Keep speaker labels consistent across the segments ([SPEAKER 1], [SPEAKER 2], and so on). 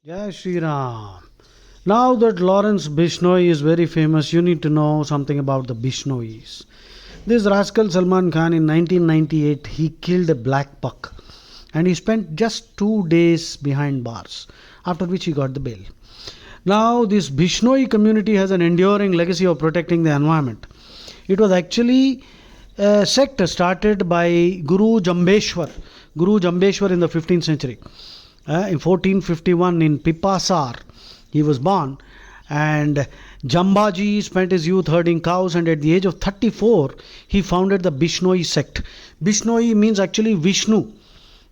[SPEAKER 1] Jai Shri Ram. Now that Lawrence Bishnoi is very famous, you need to know something about the Bishnois. This rascal Salman Khan in 1998 he killed a black buck and he spent just 2 days behind bars, after which he got the bail. Now, this Bishnoi community has an enduring legacy of protecting the environment. It was actually a sect started by Guru Jambeshwar in the 15th century. In 1451 in Pipasar, he was born, and Jambaji spent his youth herding cows, and at the age of 34, he founded the Bishnoi sect. Bishnoi means actually Vishnu.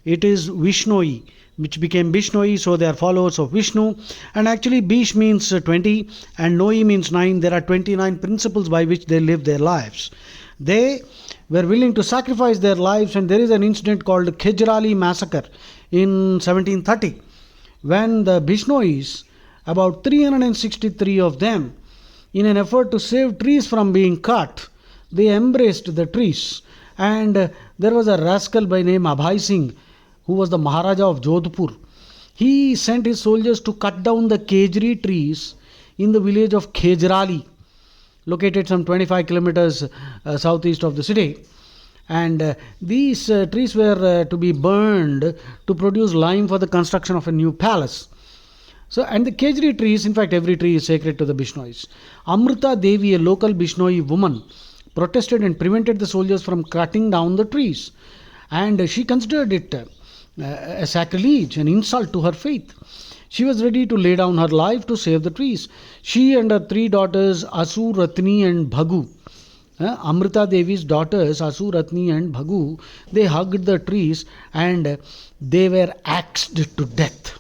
[SPEAKER 1] It is Vishnoi, which became Bishnoi, so they are followers of Vishnu. And actually, Bish means 20, and Noi means 9. There are 29 principles by which they live their lives. They were willing to sacrifice their lives, and there is an incident called Khejrali massacre in 1730 when the Bishnois, about 363 of them, in an effort to save trees from being cut, they embraced the trees. And there was a rascal by name Abhay Singh, who was the Maharaja of Jodhpur. He sent his soldiers to cut down the Kejri trees in the village of Khejrali, located some 25 kilometers southeast of the city. And these trees were to be burned to produce lime for the construction of a new palace. So, and the Kejri trees, in fact, every tree is sacred to the Bishnois. Amrita Devi, a local Bishnoi woman, protested and prevented the soldiers from cutting down the trees. And she considered it a sacrilege, an insult to her faith. She was ready to lay down her life to save the trees. She and her 3 daughters, Asu, Ratni, and Bhagu, Amrita Devi's daughters, Asu, Ratni, and Bhagu, they hugged the trees and they were axed to death.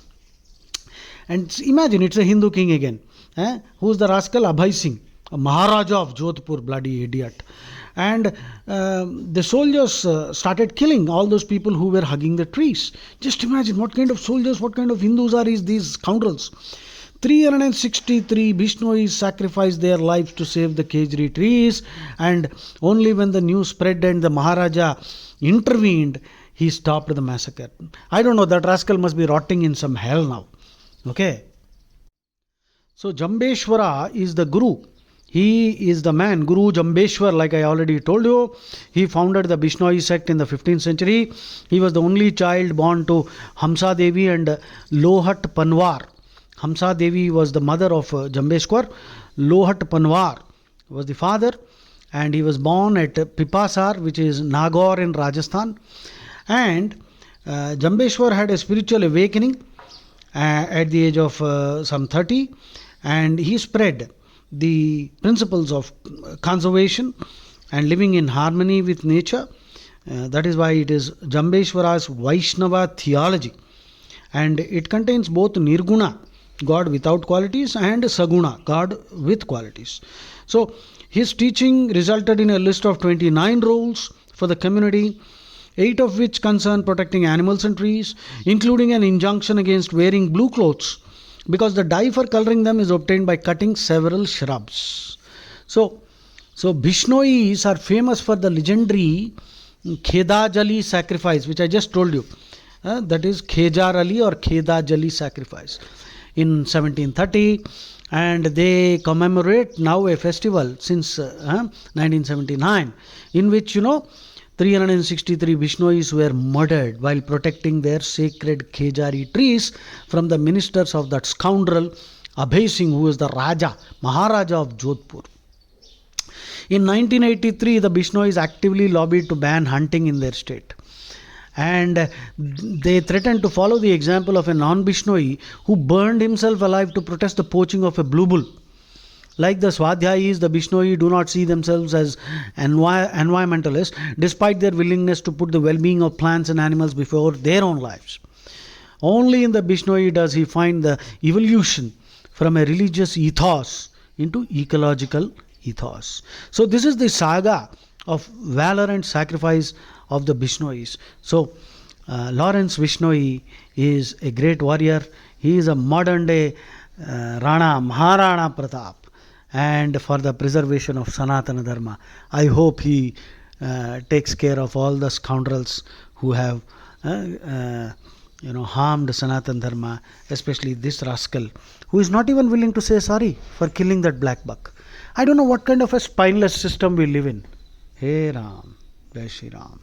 [SPEAKER 1] And imagine, it's a Hindu king again. Who's the rascal? Abhay Singh, a Maharaja of Jodhpur, bloody idiot. And the soldiers started killing all those people who were hugging the trees. Just imagine what kind of soldiers, what kind of Hindus are these scoundrels. 363 Bishnois sacrificed their lives to save the Kejri trees, and only when the news spread and the Maharaja intervened, he stopped the massacre. I don't know, that rascal must be rotting in some hell now. Okay. So Jambeshwara is the Guru. He is the man, Guru Jambeshwar, like I already told you. He founded the Bishnoi sect in the 15th century. He was the only child born to Hamsa Devi and Lohat Panwar. Hamsa Devi was the mother of Jambeshwar. Lohat Panwar was the father, and he was born at Pipasar, which is Nagaur in Rajasthan. And Jambeshwar had a spiritual awakening at the age of some 30, and he spread the principles of conservation and living in harmony with nature. That is why it is Jambeshwara's Vaishnava theology, and it contains both Nirguna, God without qualities, and Saguna, God with qualities. So his teaching resulted in a list of 29 rules for the community, 8 of which concern protecting animals and trees, including an injunction against wearing blue clothes, because the dye for coloring them is obtained by cutting several shrubs. So Bishnois are famous for the legendary Khedajali sacrifice, which I just told you. That is Khejarali or Khedajali sacrifice in 1730, and they commemorate now a festival since 1979, in which 363 Bishnois were murdered while protecting their sacred Khejari trees from the ministers of that scoundrel Abhay Singh, who is the Maharaja of Jodhpur. In 1983, the Bishnois actively lobbied to ban hunting in their state. And they threatened to follow the example of a non-Bishnoi who burned himself alive to protest the poaching of a blue bull. Like the Swadhyayis, the Bishnoi do not see themselves as environmentalists, despite their willingness to put the well-being of plants and animals before their own lives. Only in the Bishnoi does he find the evolution from a religious ethos into ecological ethos. So this is the saga of valor and sacrifice of the Bishnois. So Lawrence Bishnoi is a great warrior. He is a modern day Rana, Maharana Pratap, and for the preservation of Sanatana Dharma. I hope he takes care of all the scoundrels who have harmed Sanatan Dharma, especially this rascal, who is not even willing to say sorry for killing that black buck. I don't know what kind of a spineless system we live in. Hey Ram, Jai Shri Ram.